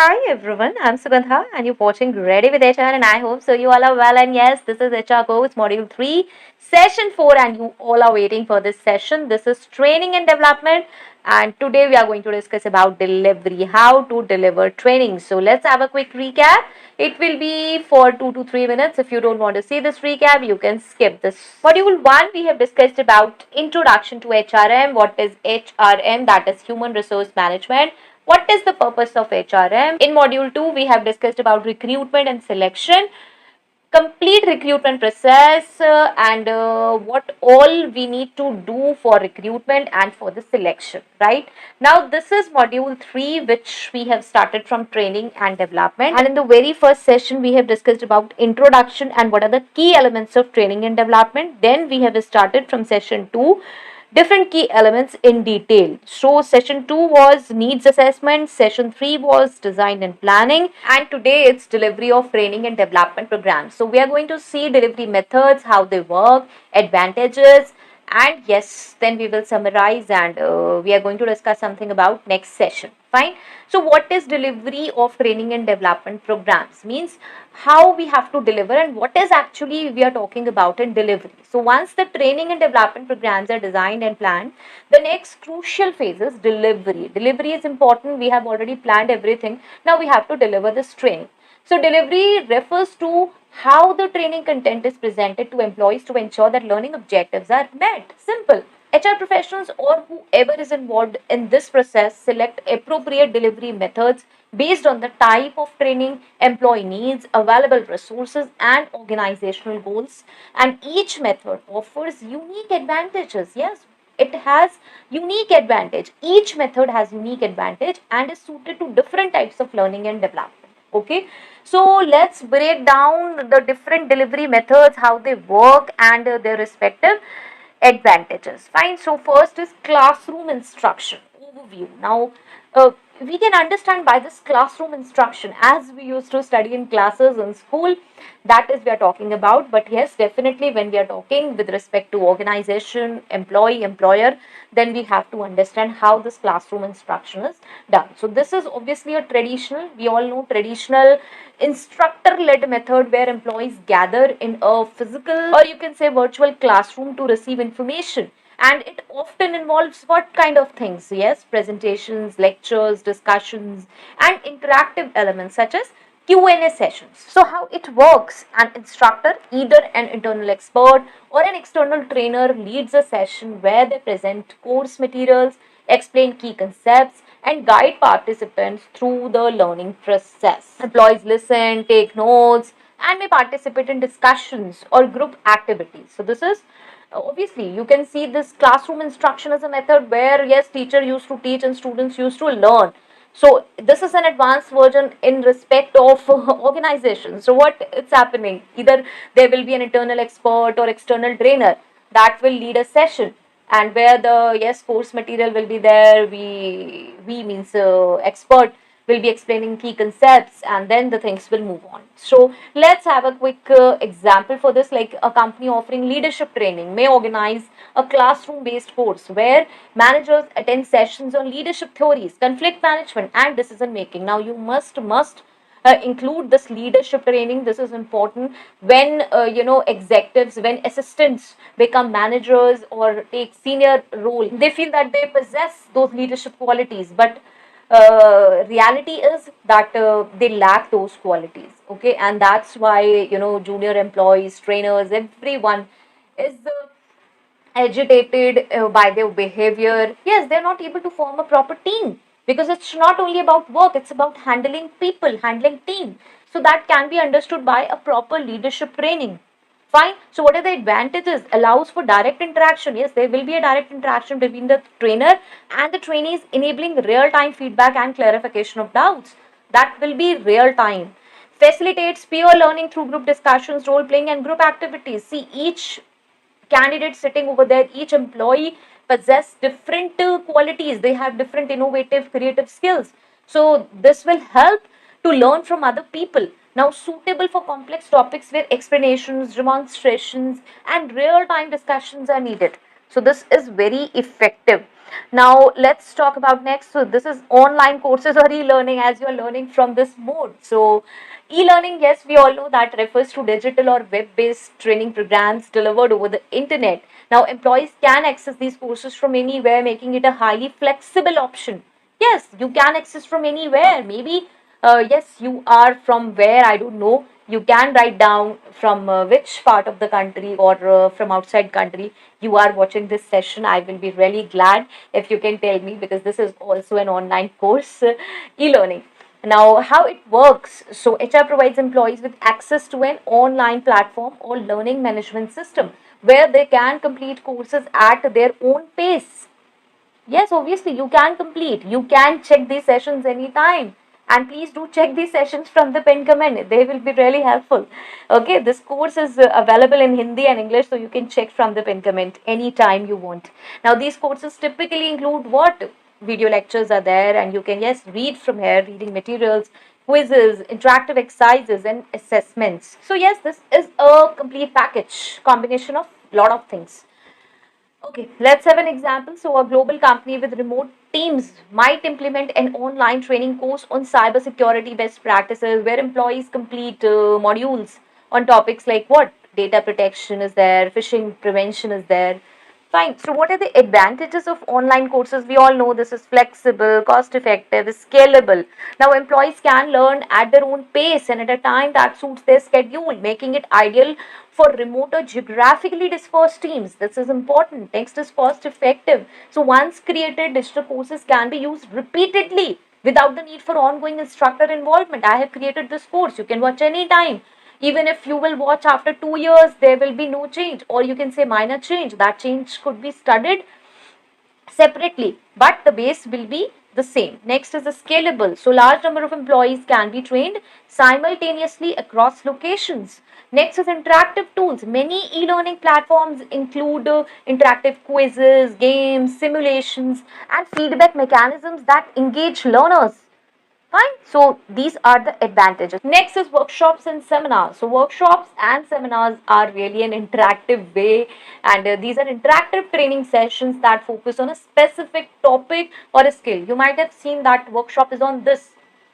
Hi everyone, I'm Sugandha and you're watching Ready with HR and I hope so you all are well, and yes, this is HR Coach Module 3 Session 4 and you all are waiting for this session. This is training and development, and today we are going to discuss about delivery, how to deliver training. So let's have a quick recap. It will be for 2 to 3 minutes. If you don't want to see this recap, you can skip this. Module 1, we have discussed about introduction to HRM. What is HRM? That is Human Resource Management. What is the purpose of HRM? In module 2, we have discussed about recruitment and selection, complete recruitment process, and what all we need to do for recruitment and for the selection, right? Now, this is module 3, which we have started from training and development. And in the very first session, we have discussed about introduction and what are the key elements of training and development. Then we have started from session 2 different key elements in detail. So session 2 was needs assessment, session 3 was design and planning, and today it's delivery of training and development programs. So we are going to see delivery methods, how they work, advantages, and yes, then we will summarize, and we are going to discuss something about next session. Fine. So what is delivery of training and development programs? Means how we have to deliver and what is actually we are talking about in delivery. So once the training and development programs are designed and planned, the next crucial phase is delivery. Delivery is important. We have already planned everything. Now we have to deliver this training. So delivery refers to how the training content is presented to employees to ensure that learning objectives are met. Simple. HR professionals or whoever is involved in this process select appropriate delivery methods based on the type of training, employee needs, available resources, and organizational goals. And each method offers unique advantages. Yes, it has unique advantage. Each method has unique advantage and is suited to different types of learning and development. Okay, so let's break down the different delivery methods, how they work, and their respective advantages. Fine. So first is classroom instruction overview. Now, we can understand by this classroom instruction as we used to study in classes in school. That is we are talking about. But yes, definitely when we are talking with respect to organization, employee, employer, then we have to understand how this classroom instruction is done. So this is obviously a traditional. We all know traditional instructor-led method where employees gather in a physical or you can say virtual classroom to receive information, and it often involves what kind of things? Yes, presentations, lectures, discussions, and interactive elements such as Q&A sessions. So how it works: an instructor, either an internal expert or an external trainer, leads a session where they present course materials, explain key concepts, and guide participants through the learning process. Employees listen, take notes, and may participate in discussions or group activities. So this is obviously you can see this classroom instruction as a method where yes, teacher used to teach and students used to learn. So this is an advanced version in respect of organization. So what it's happening, either there will be an internal expert or external trainer that will lead a session, and where the yes course material will be there, we means expert will be explaining key concepts, and then the things will move on. So let's have a quick example for this. Like a company offering leadership training may organize a classroom based course where managers attend sessions on leadership theories, conflict management, and decision making. Now you must include this leadership training. This is important when executives, when assistants become managers or take senior role, they feel that they possess those leadership qualities, but reality is that they lack those qualities. Okay, and that's why junior employees, trainers, everyone is agitated by their behavior. Yes, they're not able to form a proper team because it's not only about work, it's about handling people, handling team. So that can be understood by a proper leadership training. Fine. So what are the advantages? Allows for direct interaction. Yes, there will be a direct interaction between the trainer and the trainees, enabling real-time feedback and clarification of doubts. That will be real time. Facilitates peer learning through group discussions, role playing, and group activities. See, each candidate sitting over there, each employee possess different qualities. They have different innovative, creative skills. So this will help to learn from other people. Now, suitable for complex topics where explanations, demonstrations, and real-time discussions are needed. So this is very effective. Now let's talk about next. So this is online courses or e-learning, as you are learning from this mode. So e-learning, yes, we all know that refers to digital or web-based training programs delivered over the internet. Now employees can access these courses from anywhere, making it a highly flexible option. Yes, you can access from anywhere. Maybe yes, you are from where, I don't know. You can write down from which part of the country or from outside country you are watching this session. I will be really glad if you can tell me, because this is also an online course, e-learning. Now, how it works. So, HR provides employees with access to an online platform or learning management system where they can complete courses at their own pace. Yes, obviously, you can complete. You can check these sessions anytime. And please do check these sessions from the pin comment. They will be really helpful. Okay, this course is available in Hindi and English, so you can check from the pin comment anytime you want. Now, these courses typically include what? Video lectures are there, and you can, yes, read from here, reading materials, quizzes, interactive exercises, and assessments. So, yes, this is a complete package, combination of lot of things. Okay, let's have an example. So, a global company with remote teams might implement an online training course on cybersecurity best practices where employees complete modules on topics like what? Data protection is there, phishing prevention is there. Fine. So, what are the advantages of online courses? We all know this is flexible, cost effective, scalable. Now, employees can learn at their own pace and at a time that suits their schedule, making it ideal for remote or geographically dispersed teams. This is important. Next is cost effective. So, once created, digital courses can be used repeatedly without the need for ongoing instructor involvement. I have created this course. You can watch anytime. Even if you will watch after 2 years, there will be no change, or you can say minor change. That change could be studied separately, but the base will be the same. Next is the scalable. So large number of employees can be trained simultaneously across locations. Next is interactive tools. Many e-learning platforms include interactive quizzes, games, simulations, and feedback mechanisms that engage learners. Fine. So these are the advantages. Next is workshops and seminars. So workshops and seminars are really an interactive way, and these are interactive training sessions that focus on a specific topic or a skill. You might have seen that workshop is on this.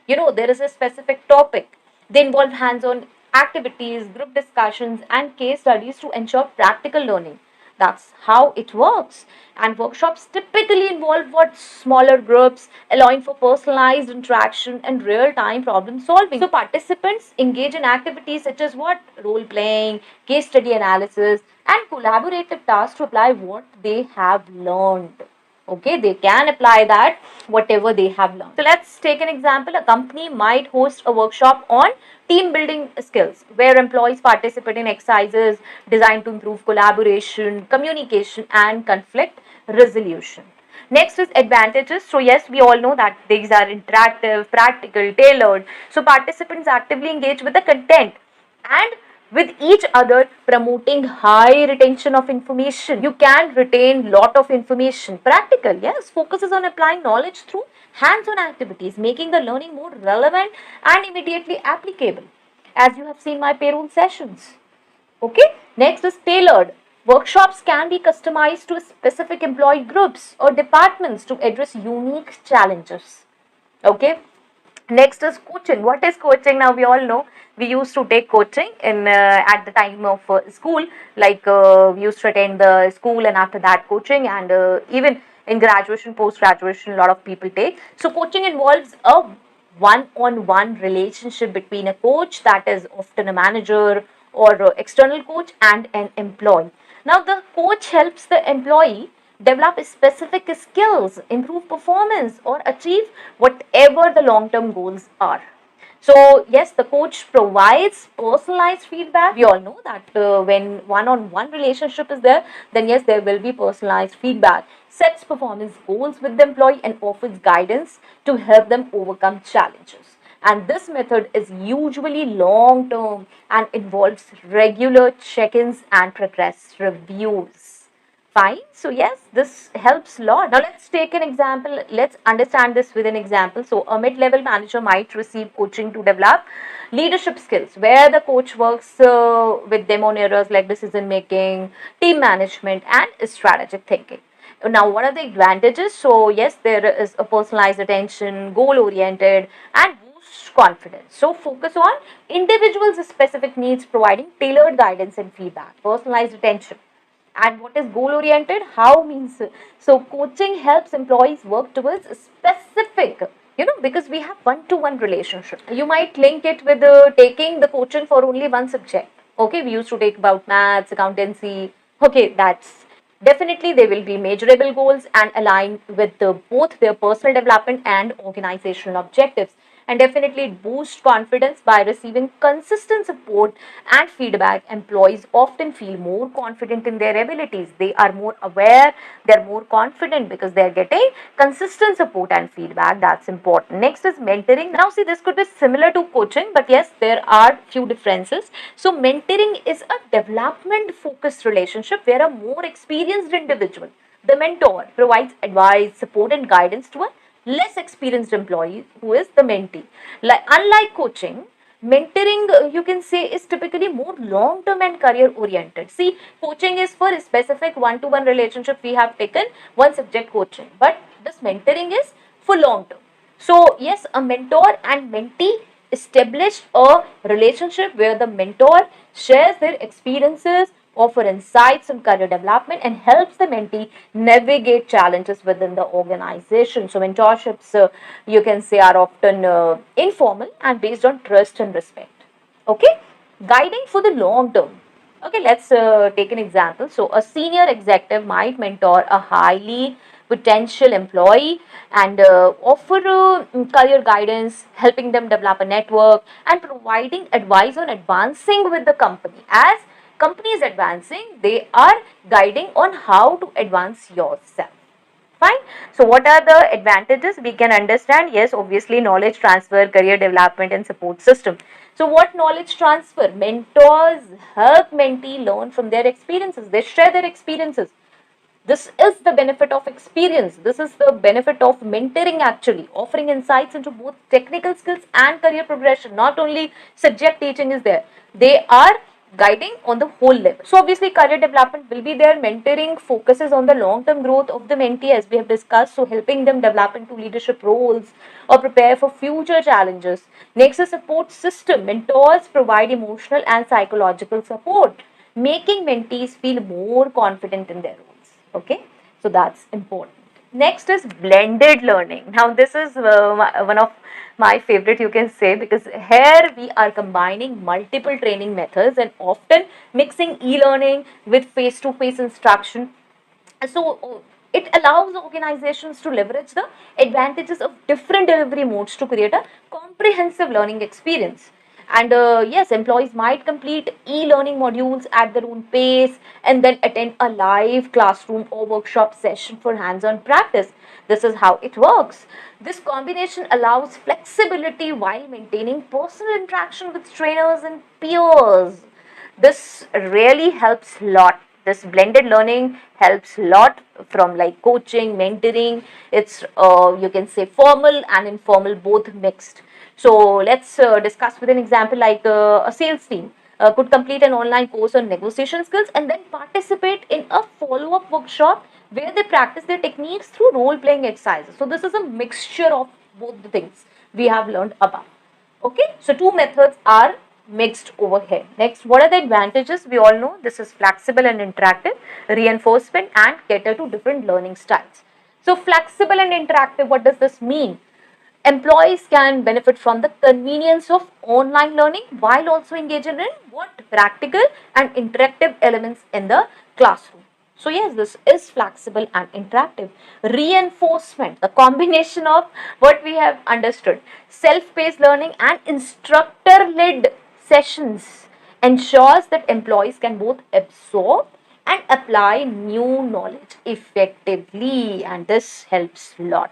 There is a specific topic. They involve hands-on activities, group discussions, and case studies to ensure practical learning. That's how it works. And workshops typically involve what? Smaller groups, allowing for personalized interaction and real-time problem solving. So participants engage in activities such as what? Role playing, case study analysis, and collaborative tasks to apply what they have learned. Okay, they can apply that whatever they have learned. So let's take an example. A company might host a workshop on team building skills where employees participate in exercises designed to improve collaboration, communication, and conflict resolution. Next is advantages. So yes, we all know that these are interactive, practical, tailored. So participants actively engage with the content and with each other, promoting high retention of information. You can retain lot of information. Practical, yes, focuses on applying knowledge through hands-on activities, making the learning more relevant and immediately applicable, as you have seen my payroll sessions. Okay, next is tailored. Workshops can be customized to specific employee groups or departments to address unique challenges. Okay, next is coaching. What is coaching? Now we all know we used to take coaching in at the time of school. Like we used to attend the school, and after that coaching, and even in graduation, post graduation, a lot of people take. So coaching involves a one-on-one relationship between a coach, that is often a manager or external coach, and an employee. Now the coach helps the employee develop specific skills, improve performance, or achieve whatever the long term goals are. So, yes, the coach provides personalized feedback. We all know that when one on one relationship is there, then yes, there will be personalized feedback, sets performance goals with the employee, and offers guidance to help them overcome challenges. And this method is usually long term and involves regular check ins and progress reviews. Fine. So yes, this helps a lot. Now let's take an example. Let's understand this with an example. So a mid-level manager might receive coaching to develop leadership skills, where the coach works with them on areas like decision making, team management, and strategic thinking. Now, what are the advantages? So, yes, there is a personalized attention, goal oriented, and boost confidence. So, focus on individuals' specific needs, providing tailored guidance and feedback, personalized attention. And what is goal oriented? How means so coaching helps employees work towards a specific, because we have one to one relationship. You might link it with taking the coaching for only one subject. Okay, we used to take about maths, accountancy. Okay, that's definitely they will be measurable goals and align with both their personal development and organizational objectives. And definitely it boosts confidence by receiving consistent support and feedback. Employees often feel more confident in their abilities. They are more aware, they're more confident because they're getting consistent support and feedback. That's important. Next is mentoring. Now, see, this could be similar to coaching, but yes, there are few differences. So, mentoring is a development focused relationship where a more experienced individual, the mentor, provides advice, support, and guidance to a less experienced employee who is the mentee. Like unlike coaching, mentoring you can say is typically more long term and career oriented. See, coaching is for a specific one to one relationship. We have taken one subject coaching, but this mentoring is for long term. So yes, a mentor and mentee establish a relationship where the mentor shares their experiences, offer insights on career development, and helps the mentee navigate challenges within the organization. So mentorships, you can say, are often informal and based on trust and respect. Okay, guiding for the long term. Okay, let's take an example. So, a senior executive might mentor a highly potential employee and offer career guidance, helping them develop a network and providing advice on advancing with the company. As company is advancing, they are guiding on how to advance yourself. Fine. So, what are the advantages? We can understand. Yes, obviously, knowledge transfer, career development, and support system. So, what knowledge transfer? Mentors help mentee learn from their experiences. They share their experiences. This is the benefit of experience. This is the benefit of mentoring, actually, offering insights into both technical skills and career progression. Not only subject teaching is there, they are guiding on the whole level. So, obviously, career development will be there. Mentoring focuses on the long term growth of the mentee, as we have discussed, so helping them develop into leadership roles or prepare for future challenges. Next, a support system. Mentors provide emotional and psychological support, making mentees feel more confident in their roles. Okay, so that's important. Next is blended learning. Now, this is one of my favorite, you can say, because here we are combining multiple training methods and often mixing e-learning with face-to-face instruction. So it allows organizations to leverage the advantages of different delivery modes to create a comprehensive learning experience. And yes, employees might complete e-learning modules at their own pace and then attend a live classroom or workshop session for hands-on practice. This is how it works. This combination allows flexibility while maintaining personal interaction with trainers and peers. This really helps a lot. This blended learning helps a lot from like coaching, mentoring. It's you can say formal and informal, both mixed. So let's discuss with an example like a sales team could complete an online course on negotiation skills and then participate in a follow-up workshop where they practice their techniques through role-playing exercises. So this is a mixture of both the things we have learned about. Okay, so two methods are mixed over here. Next, what are the advantages? We all know this is flexible and interactive, reinforcement, and cater to different learning styles. So, flexible and interactive, what does this mean? Employees can benefit from the convenience of online learning while also engaging in what practical and interactive elements in the classroom. So yes, this is flexible and interactive. Reinforcement, the combination of what we have understood, self-paced learning and instructor-led sessions ensures that employees can both absorb and apply new knowledge effectively, and this helps a lot.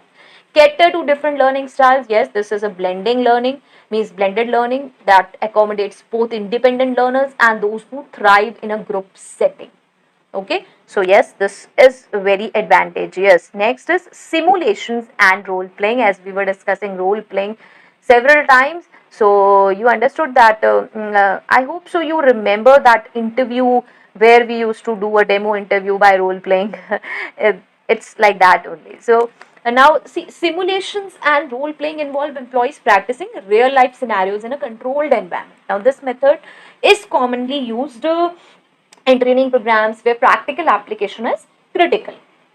Cater to different learning styles. Yes, this is a blending learning, means blended learning that accommodates both independent learners and those who thrive in a group setting. Okay, so yes, this is very advantageous. Next is simulations and role playing, as we were discussing role playing several times. So you understood that. I hope so. You remember that interview where we used to do a demo interview by role playing. It's like that only. So now see, simulations and role playing involve employees practicing real life scenarios in a controlled environment. Now this method is commonly used in training programs where practical application is critical.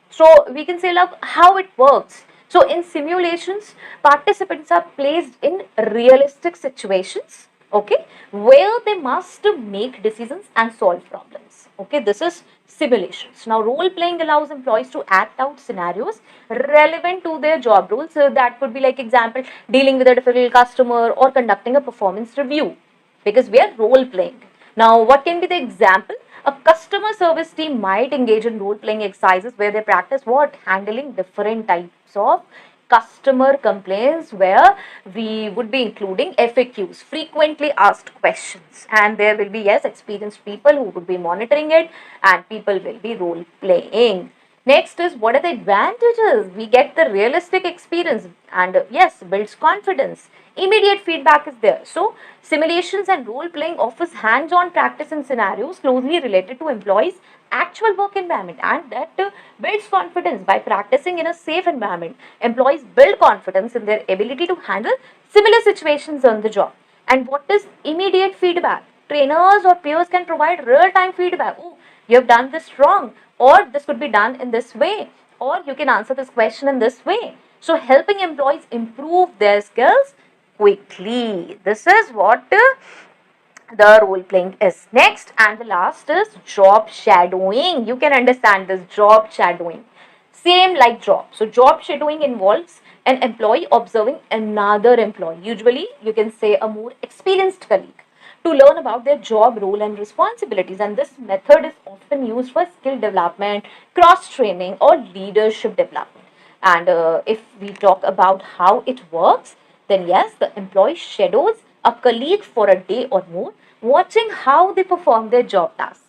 So we can say like how it works. So in simulations, participants are placed in realistic situations, okay, where they must make decisions and solve problems. Okay, this is simulations. Now role playing allows employees to act out scenarios relevant to their job roles. So that could be like example, dealing with a difficult customer or conducting a performance review, because we are role playing. Now, what can be the example? A customer service team might engage in role playing exercises where they practice what? Handling different types of customer complaints, where we would be including FAQs, frequently asked questions, and there will be, yes, experienced people who would be monitoring it, and people will be role playing. Next is, what are the advantages? We get the realistic experience, and yes, builds confidence. Immediate feedback is there. So simulations and role playing offers hands-on practice in scenarios closely related to employees' actual work environment, and that builds confidence. By practicing in a safe environment, employees build confidence in their ability to handle similar situations on the job. And what is immediate feedback? Trainers or peers can provide real-time feedback. Oh, you have done this wrong, or this could be done in this way, or you can answer this question in this way. So helping employees improve their skills quickly. This is what the role playing is. Next and the last is job shadowing. You can understand this job shadowing. Same like job. So job shadowing involves an employee observing another employee, usually you can say a more experienced colleague, to learn about their job role and responsibilities. And this method is often used for skill development, cross training, or leadership development. And if we talk about how it works, then yes, the employee shadows a colleague for a day or more, watching how they perform their job task,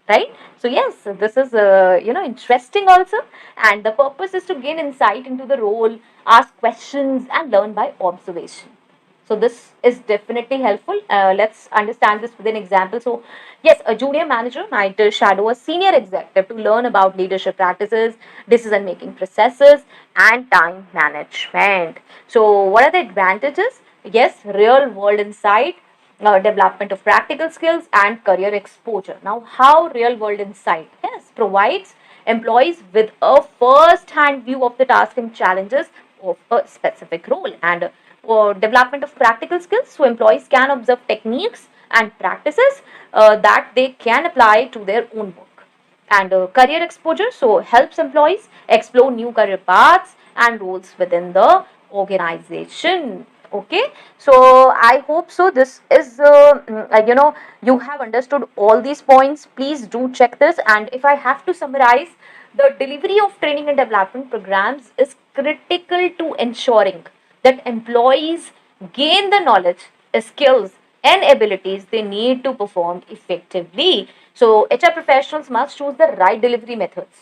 right? So yes, this is interesting also, and the purpose is to gain insight into the role, ask questions, and learn by observation. So this is definitely helpful. Let's understand this with an example. So yes, a junior manager might shadow a senior executive to learn about leadership practices, decision making processes, and time management. So what are the advantages? Yes, real world insight, development of practical skills, and career exposure. Now, how real world insight? Yes, provides employees with a first hand view of the task and challenges of a specific role, and development of practical skills, so employees can observe techniques and practices that they can apply to their own work. And career exposure, so helps employees explore new career paths and roles within the organization. Okay, so I hope so this is you have understood all these points. Please do check this, and if I have to summarize, the delivery of training and development programs is critical to ensuring that employees gain the knowledge, skills, and abilities they need to perform effectively. So HR professionals must choose the right delivery methods,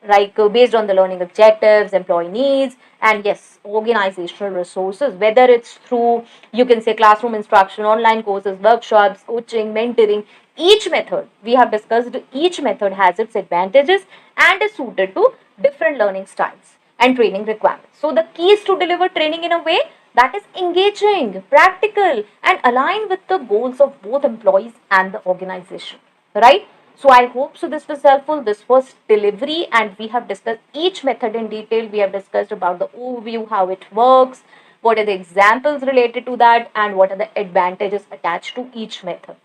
like based on the learning objectives, employee needs, and yes, organizational resources, whether it's through, you can say, classroom instruction, online courses, workshops, coaching, mentoring. Each method we have discussed, each method has its advantages and is suited to different learning styles and training requirements. So the key is to deliver training in a way that is engaging, practical, and aligned with the goals of both employees and the organization, right? So I hope so this was helpful. This was delivery, and we have discussed each method in detail. We have discussed about the overview, how it works, what are the examples related to that, and what are the advantages attached to each method.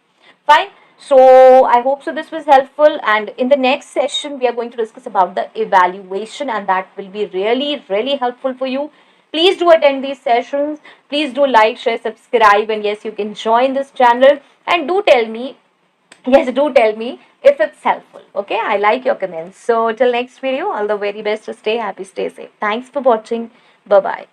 Fine. So I hope so this was helpful, and in the next session we are going to discuss about the evaluation, and that will be really helpful for you. Please do attend these sessions. Please do like, share, subscribe, and yes, you can join this channel, and do tell me, yes, do tell me if it's helpful. Okay, I like your comments. So till next video, all the very best. To stay happy, stay safe. Thanks for watching. Bye bye.